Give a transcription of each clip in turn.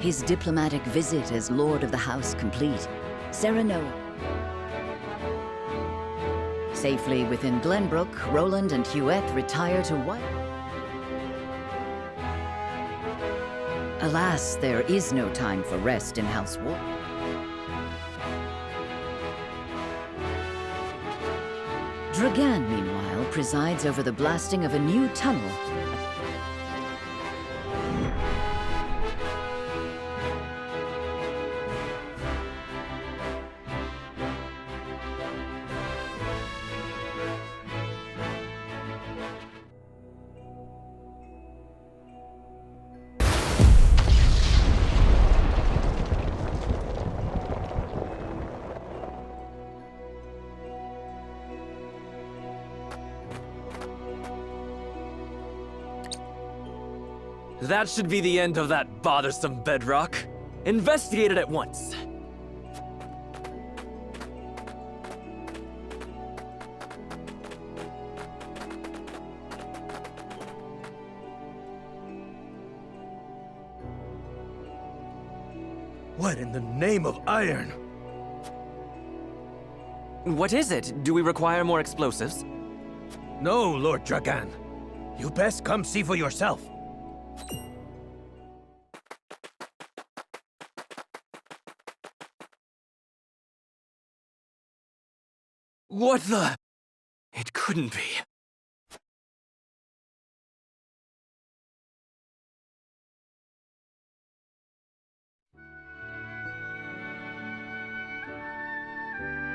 His diplomatic visit as Lord of the House complete, Serenoa. Safely within Glenbrook, Roland and Huette retire to White. Alas, there is no time for rest in House Wolf. Dragan, meanwhile, presides over the blasting of a new tunnel. That should be the end of that bothersome bedrock. Investigate it at once. What in the name of iron? What is it? Do we require more explosives? No, Lord Dragan. You best come see for yourself. What the? It couldn't be.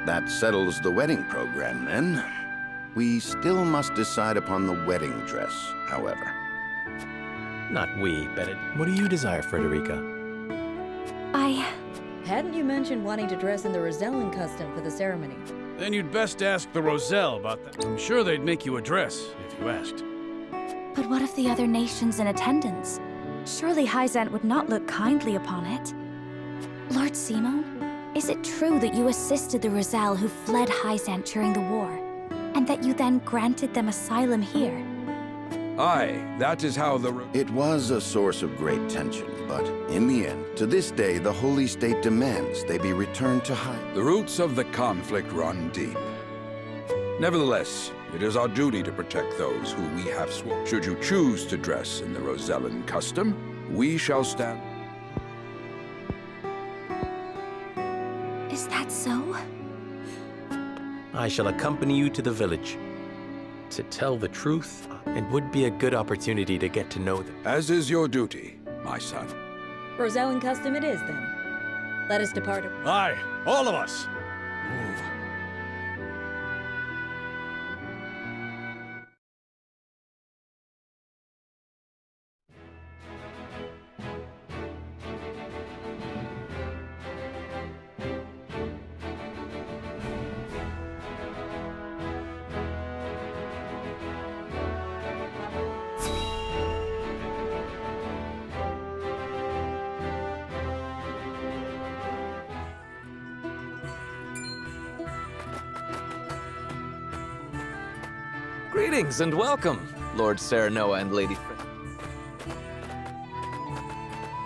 That settles the wedding program, then. We still must decide upon the wedding dress, however. Not we, Bennett. What do you desire, Frederica? Hadn't you mentioned wanting to dress in the Rosellan custom for the ceremony? Then you'd best ask the Roselle about that. I'm sure they'd make you a dress, if you asked. But what of the other nations in attendance? Surely Hyzant would not look kindly upon it. Lord Simon, is it true that you assisted the Roselle who fled Hyzant during the war, and that you then granted them asylum here? Aye, that is how It was a source of great tension, but in the end, to this day, the Holy State demands they be returned to The roots of the conflict run deep. Nevertheless, it is our duty to protect those who we have sworn. Should you choose to dress in the Rosellan custom, we shall stand. Is that so? I shall accompany you to the village. To tell the truth, it would be a good opportunity to get to know them. As is your duty, my son. Rosellan custom it is, then. Let us depart. Aye, all of us. Move. Greetings and welcome, Lord Serenoa and Lady Fred.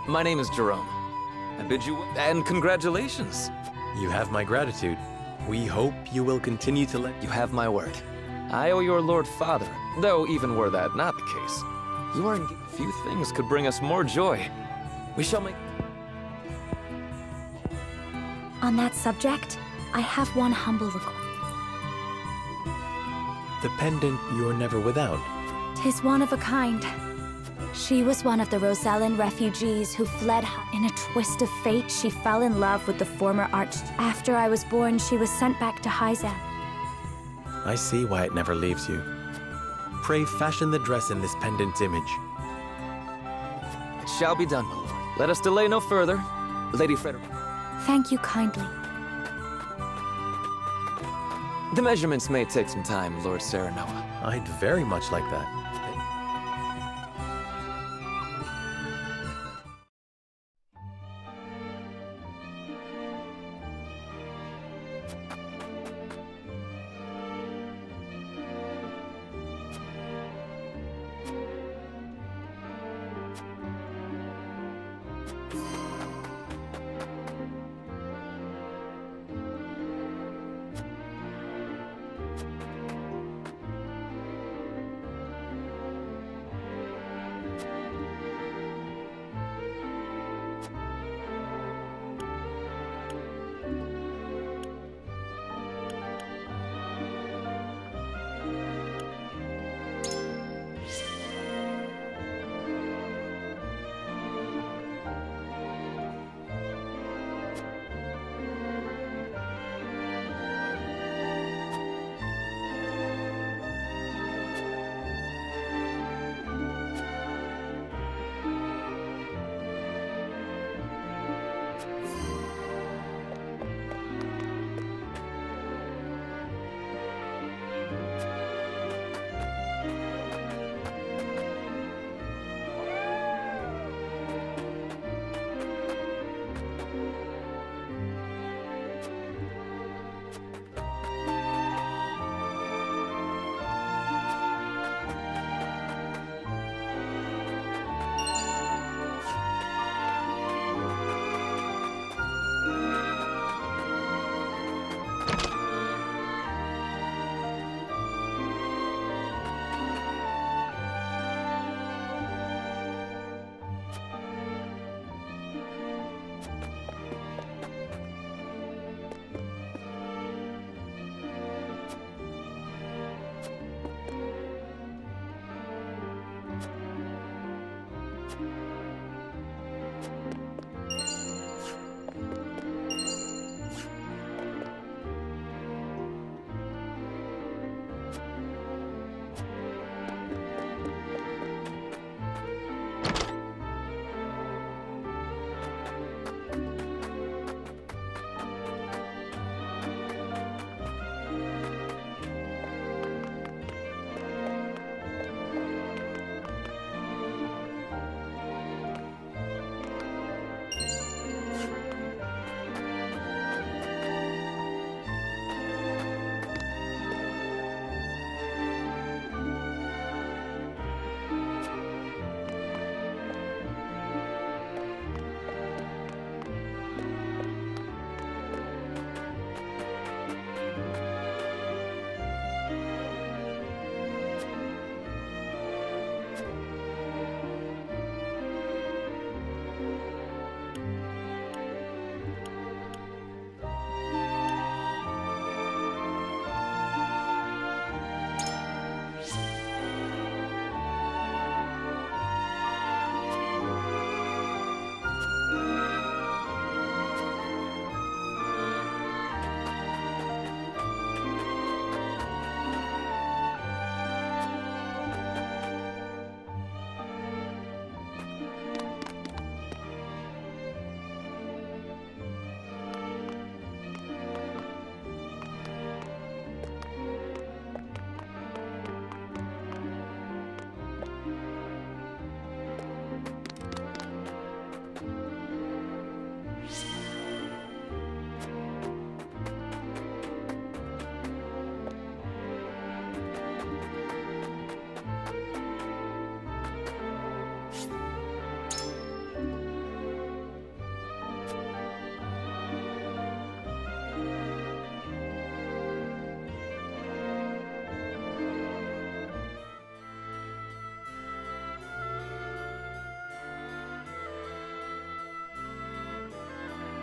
My name is Jerome. I bid you and congratulations. You have my gratitude. We hope you will continue to let... You have my word. I owe your Lord Father, though even were that not the case, you are engaged. Few things could bring us more joy. We shall make... On that subject, I have one humble request. The pendant you're never without. 'Tis one of a kind. She was one of the Rosellan refugees who fled. In a twist of fate, she fell in love with the former After I was born, she was sent back to Hyzant. I see why it never leaves you. Pray fashion the dress in this pendant's image. It shall be done, my lord. Let us delay no further. Lady Frederica. Thank you kindly. The measurements may take some time, Lord Serenoa. I'd very much like that.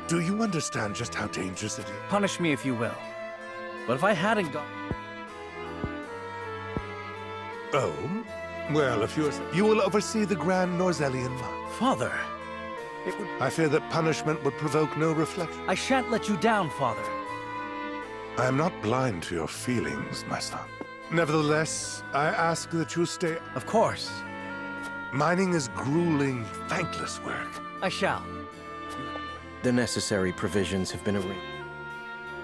Do you understand just how dangerous it is? Punish me if you will. But if I hadn't gone... Oh? Well, if you will oversee the Grand Norzellian Month. Father, I fear that punishment would provoke no reflection. I shan't let you down, Father. I am not blind to your feelings, my son. Nevertheless, I ask that you stay... Of course. Mining is grueling, thankless work. I shall. The necessary provisions have been arranged.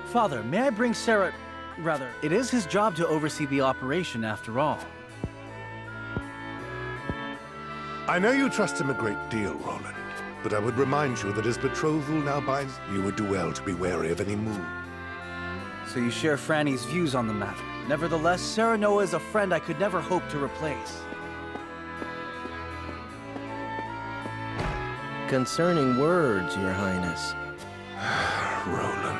Father, may I bring Sarah... Rather, it is his job to oversee the operation after all. I know you trust him a great deal, Roland, but I would remind you that his betrothal now binds. You would do well to be wary of any move. So you share Franny's views on the matter. Nevertheless, Sarah Noah is a friend I could never hope to replace. Concerning words, Your Highness. Roland.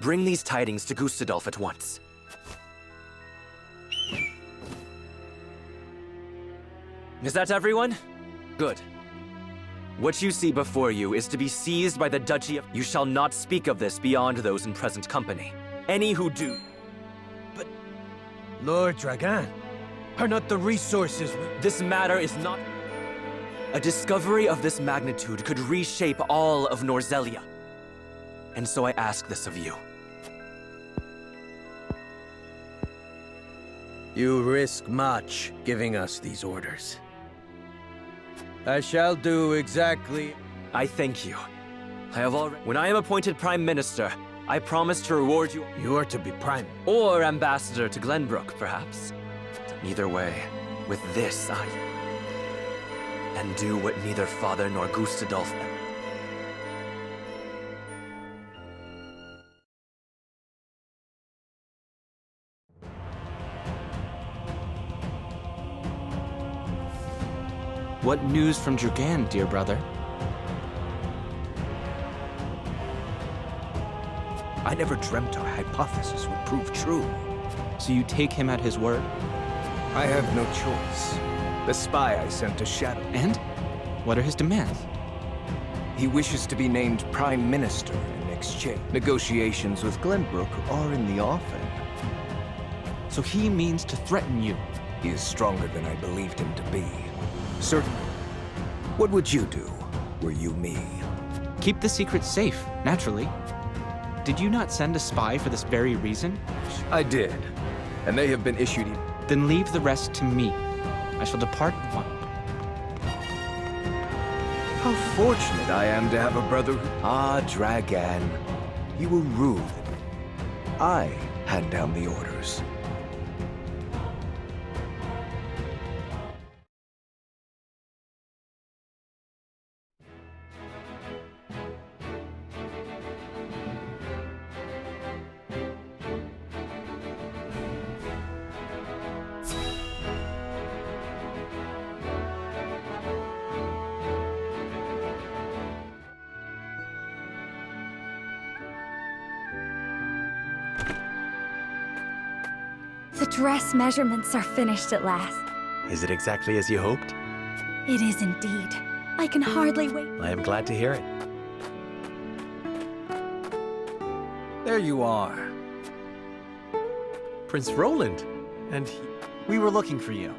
Bring these tidings to Gustadolf at once. Is that everyone? Good. What you see before you is to be seized by the Duchy of... You shall not speak of this beyond those in present company. Any who do. But... Lord Dragan, are not the resources... This matter is not... A discovery of this magnitude could reshape all of Norzellia. And so I ask this of you. You risk much giving us these orders. I shall do exactly... I thank you. I have already... When I am appointed Prime Minister, I promise to reward you... You are to be Prime... Or Ambassador to Glenbrook, perhaps. Either way, with this I... And do what neither Father nor Gustadolf... What news from Dragan, dear brother? I never dreamt our hypothesis would prove true. So you take him at his word? I have no choice. The spy I sent to Shadow. And? What are his demands? He wishes to be named Prime Minister in exchange. Negotiations with Glenbrook are in the offing. So he means to threaten you? He is stronger than I believed him to be. Certainly. What would you do, were you me? Keep the secret safe, naturally. Did you not send a spy for this very reason? I did, and they have been issued... Then leave the rest to me. I shall depart at once. How fortunate I am to have a brother who... Ah, Dragan. You were rude. I hand down the orders. The dress measurements are finished at last. Is it exactly as you hoped? It is indeed. I can hardly wait. I am glad to hear it. There you are. Prince Roland. And he... We were looking for you.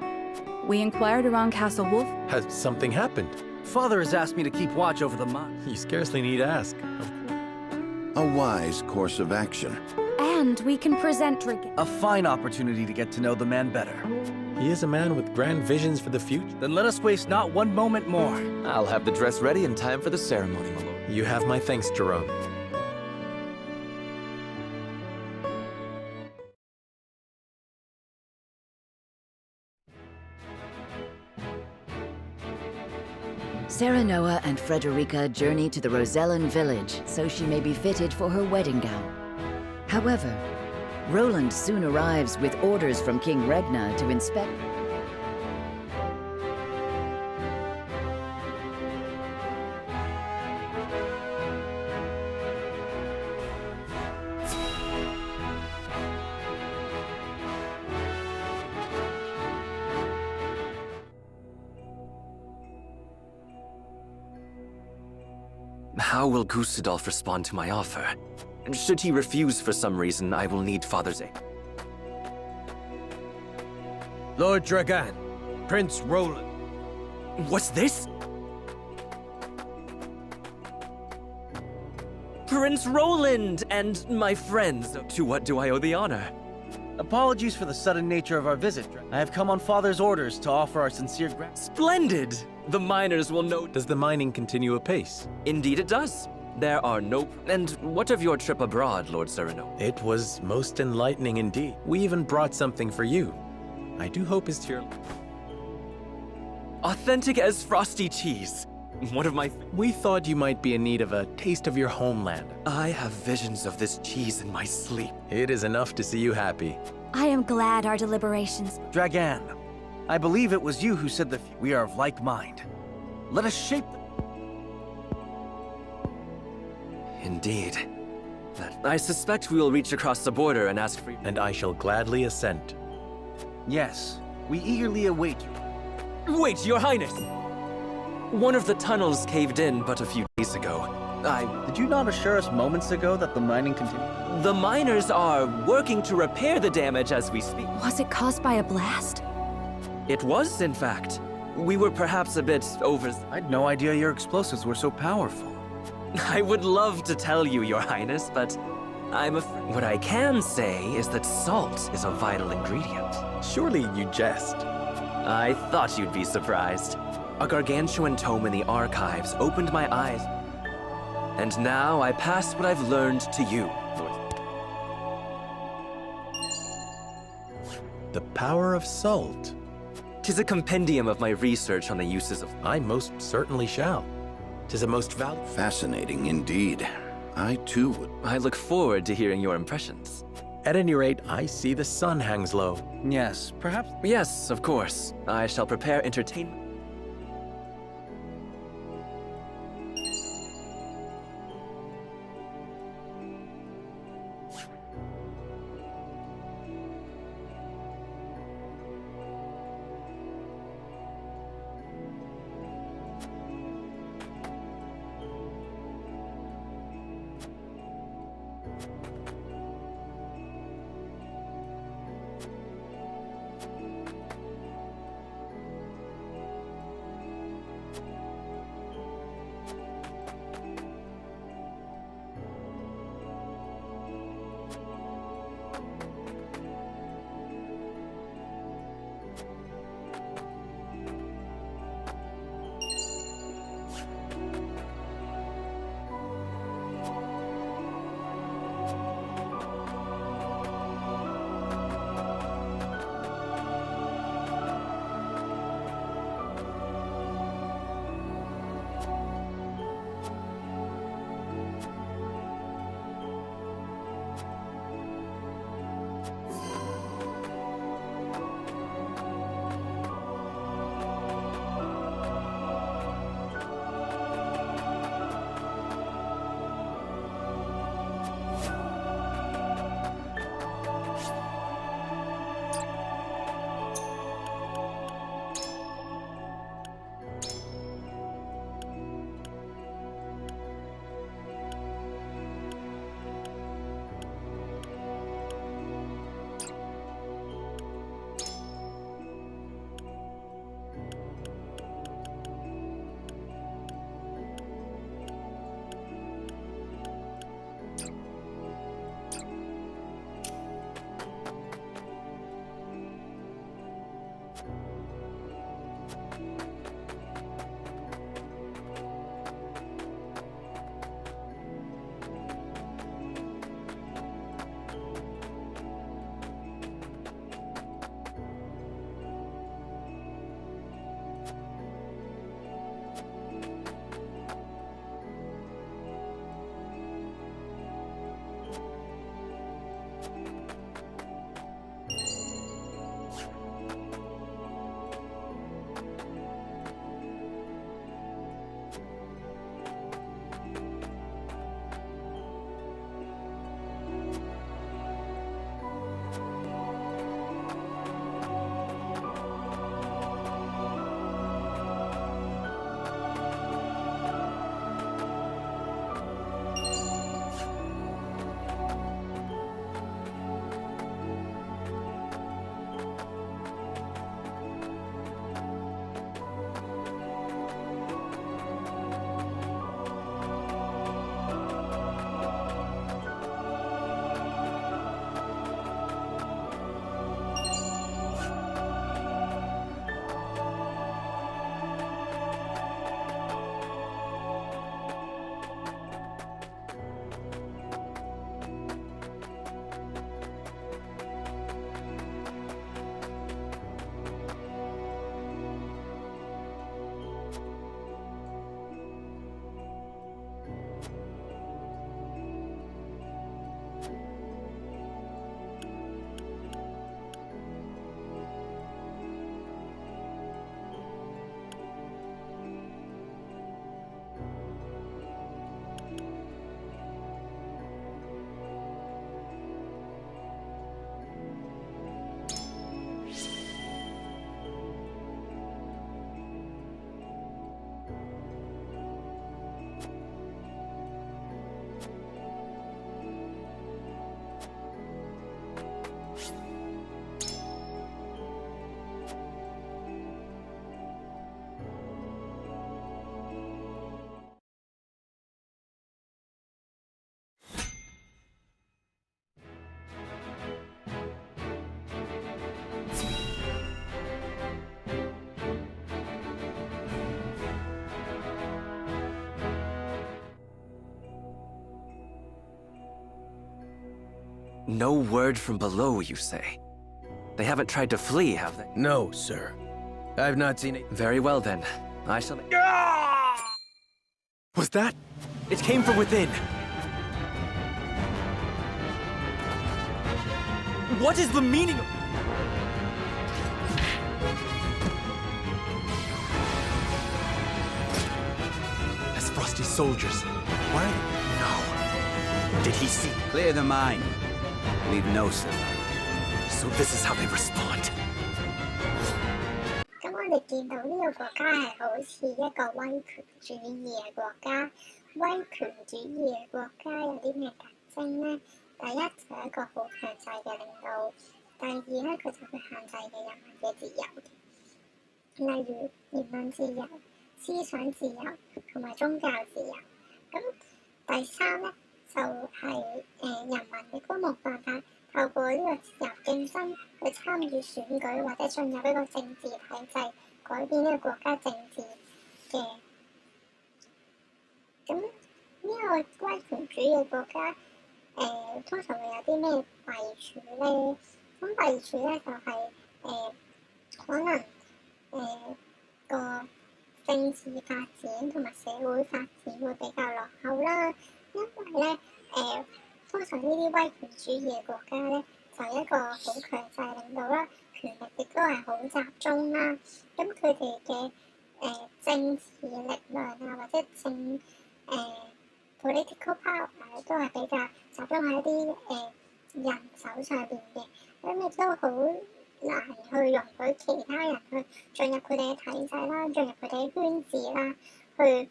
We inquired around Castle Wolf. Has something happened? Father has asked me to keep watch over the mine. You scarcely need ask. A wise course of action. And we can present Dragan. A fine opportunity to get to know the man better. He is a man with grand visions for the future. Then let us waste not one moment more. I'll have the dress ready in time for the ceremony, my lord. You have my thanks, Jerome. Serenoa and Frederica journey to the Rosellan village so she may be fitted for her wedding gown. However, Roland soon arrives with orders from King Regna to inspect. How will Gustadolf respond to my offer? Should he refuse for some reason, I will need Father's aid. Lord Dragan, Prince Roland. What's this? Prince Roland and my friends. To what do I owe the honor? Apologies for the sudden nature of our visit. I have come on Father's orders to offer our sincere gratitude. Splendid! The miners will know. Does the mining continue apace? Indeed it does. There are no... And what of your trip abroad, Lord Cyrano? It was most enlightening indeed. We even brought something for you. I do hope it's to your... Authentic as frosty cheese. One of my... We thought you might be in need of a taste of your homeland. I have visions of this cheese in my sleep. It is enough to see you happy. I am glad our deliberations... Dragan, I believe it was you who said that we are of like mind. Let us shape... Indeed. I suspect we will reach across the border and ask for... And I shall gladly assent. Yes, we eagerly await you. Wait, Your Highness! One of the tunnels caved in but a few days ago. Did you not assure us moments ago that the mining continued? The miners are working to repair the damage as we speak. Was it caused by a blast? It was, in fact. We were perhaps a bit over... I had no idea your explosives were so powerful. I would love to tell you, Your Highness, but I'm afraid... What I can say is that salt is a vital ingredient. Surely you jest. I thought you'd be surprised. A gargantuan tome in the archives opened my eyes. And now I pass what I've learned to you, Lord. The power of salt. 'Tis a compendium of my research on the uses of... I most certainly shall. 'Tis a most valuable... Fascinating indeed. I too would... I look forward to hearing your impressions. At any rate, I see the sun hangs low. Yes, perhaps... Yes, of course. I shall prepare entertainment. No word from below, you say? They haven't tried to flee, have they? No, sir. I've not seen it. Very well then. I shall... Was that? It came from within! What is the meaning of... As Frosty's soldiers. Why are they... No. Did he see? Clear the mind. Leave no survivor. So this is how they respond. 咁我哋見到呢個國家係好似一個威權主義嘅國家。威權主義嘅國家有啲咩特徵呢？第一就係一個好強制嘅領導，第二咧佢就會限制嘅人民嘅自由，例如言論自由、思想自由同埋宗教自由。咁第三咧就係、人民亦都冇辦法透過呢個自由競爭去參與選舉或者進入一個政治體制，改變呢個國家政治嘅。咁呢個威權主義嘅國家，通常會有啲咩弊處咧？咁弊處咧就係、可能個政治發展同埋社會發展會比較落後啦，因為咧通常呢啲威權主義嘅國家咧，就一個好強制領導啦，權力亦都係好集中啦。咁佢哋嘅政治力量啊，或者political power 都係比較集中喺一啲人手上邊嘅，咁亦都好難去容許其他人去進入佢哋嘅體制啦，進入佢哋嘅圈子啦，去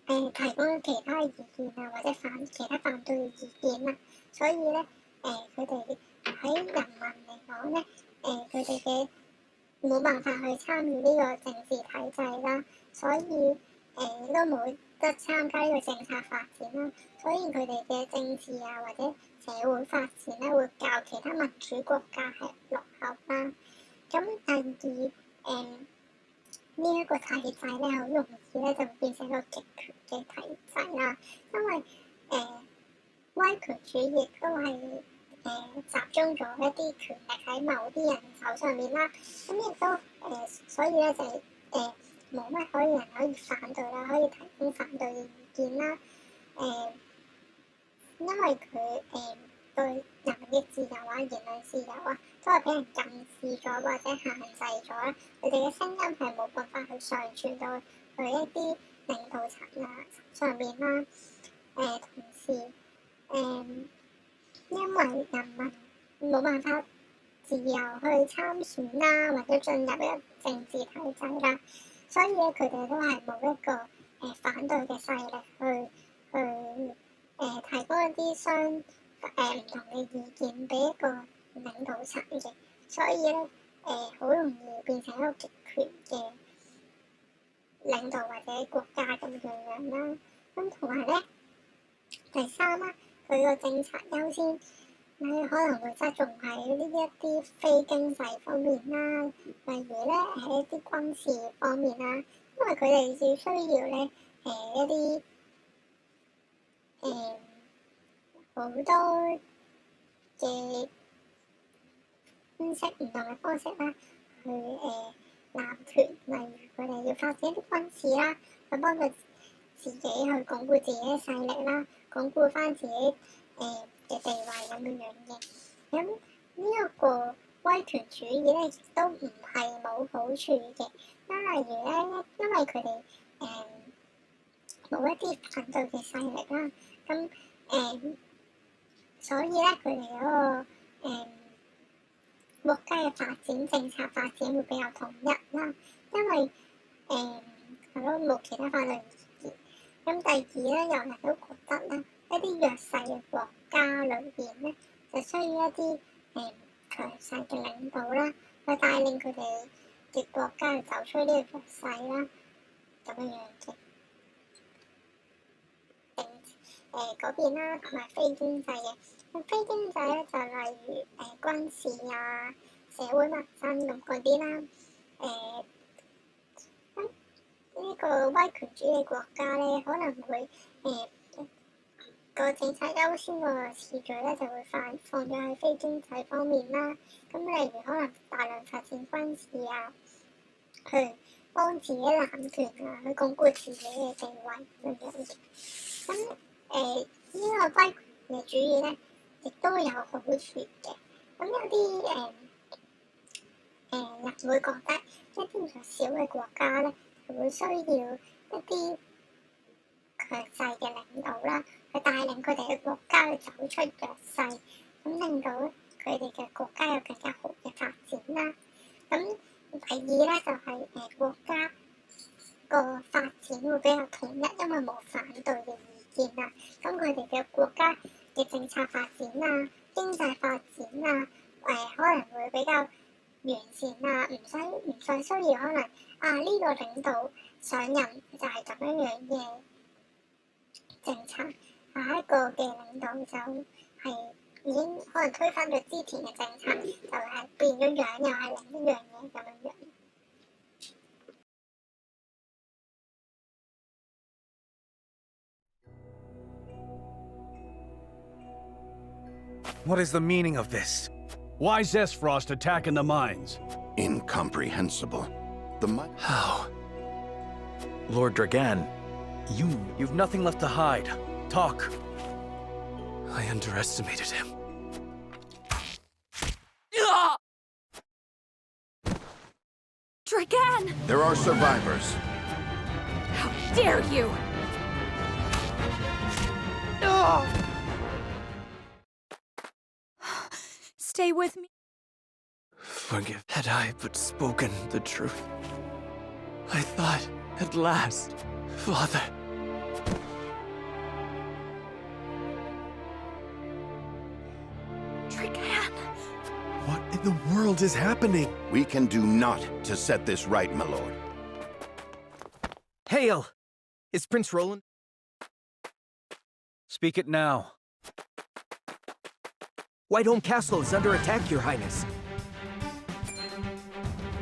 提供其他意見啊，或者其他反對嘅意見啦。所以咧，佢哋喺人民嚟講咧，佢哋嘅冇辦法去參與呢個政治體制啦，所以都冇得參加呢個政策發展啦。所以佢哋嘅政治啊或者社會發展咧，會較其他民主國家係落後啦。咁第二呢一個體制咧，好容易咧就變成一個極權嘅體制啦，因為威權主義都係集中咗一啲權力喺某啲人手上面啦，咁亦都所以咧就冇乜人可以反對啦，可以提供反對嘅意見啦，因為佢對人民嘅自由啊、言論自由啊，都係俾人禁止咗或者限制咗啦。佢哋嘅聲音係冇辦法去上傳到去一啲領導層啊上面啦。同時因為人民冇辦法自由去參選啦，或者進入一個政治體制啦，所以咧佢哋都係冇一個反對嘅勢力去提供一啲唔同嘅意見俾一個領導層嘅，所以咧好容易變成一個極權嘅領導或者國家咁樣啦。咁同埋咧第三啦，佢個政策優先，你可能會側重喺呢一啲非經濟方面啦，例如咧喺一啲軍事方面啦，因為佢哋只需要咧一啲好多嘅分析唔同嘅方式啦，去攬權，例如佢哋要發展一啲軍事啦，去幫佢自己去鞏固自己嘅勢力啦，鞏固翻自己嘅地位咁樣嘅。咁呢一個威權主義咧，亦都唔係冇好處嘅。例如咧，因為佢哋冇一啲反對嘅勢力啦，咁所以咧佢哋嗰個國家嘅發展政策發展會比較統一啦，因為係咯冇其他反對意見。咁第二咧，有人都覺得咧，一啲弱勢嘅國家裏邊咧，就需要一啲強勢嘅領導啦，去帶領佢哋嘅國家去走出呢個弱勢啦，咁樣嘅。嗰邊啦，同埋非經濟嘅。咁非經濟咧就例如軍事啊、社會民生咁嗰啲啦。呢個威權主義國家咧，可能會個政策優先個次序咧就會放咗喺非經濟方面啦。咁例如可能大量發展軍事啊，去幫自己攬權啊，去鞏固自己嘅地位咁樣嘅。咁呢個威權主義咧，亦都有好處嘅。咁有啲人會覺得一啲弱小嘅國家咧，就會需要一啲強勢嘅領導啦，去帶領佢哋嘅國家去走出弱勢，咁令到佢哋嘅國家有更加好嘅發展啦。咁第二咧就係國家個發展會比較統一，因為冇反對嘅意見啦。咁佢哋嘅國家嘅政策發展啊、經濟發展啊，可能會比較完善啊，唔再需要可能呢個領導上任就係咁樣嘅政策，下一個嘅領導就係已經可能推翻咗之前嘅政策，就係變咗樣，又係另一樣嘢咁樣。What is the meaning of this? Why Zesfrost attacking the mines? Incomprehensible. How? Lord Dragan, You've nothing left to hide. Talk. I underestimated him. Dragan! There are survivors. How dare you! Stay with me. Forgive. Had I but spoken the truth. I thought, at last, Father. Dragan! What in the world is happening? We can do naught to set this right, my lord. Hail! Is Prince Roland? Speak it now. Whitehome Castle is under attack, Your Highness.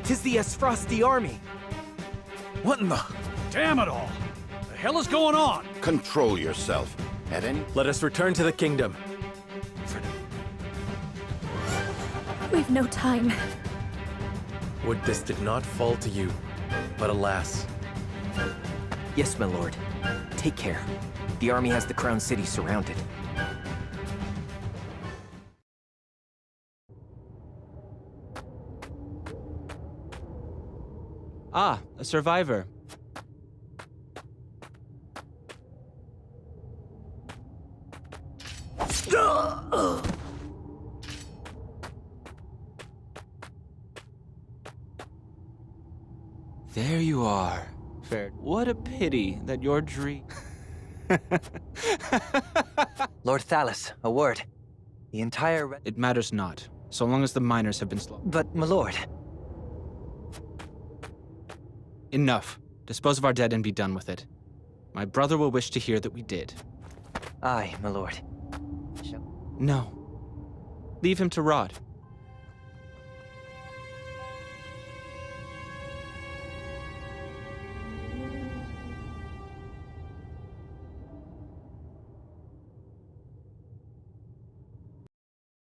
'Tis the Esfrosti army. What in the... Damn it all! The hell is going on? Control yourself. At any... let us return to the kingdom. We've no time. Would this did not fall to you, but alas. Yes, my lord. Take care. The army has the Crown City surrounded. Ah, a survivor. There you are. Fair. What a pity that your dream... Lord Thalas, a word. The entire... It matters not, so long as the miners have been slaughtered. But, my lord... Enough. Dispose of our dead and be done with it. My brother will wish to hear that we did. Aye, my lord. No. Leave him to rot.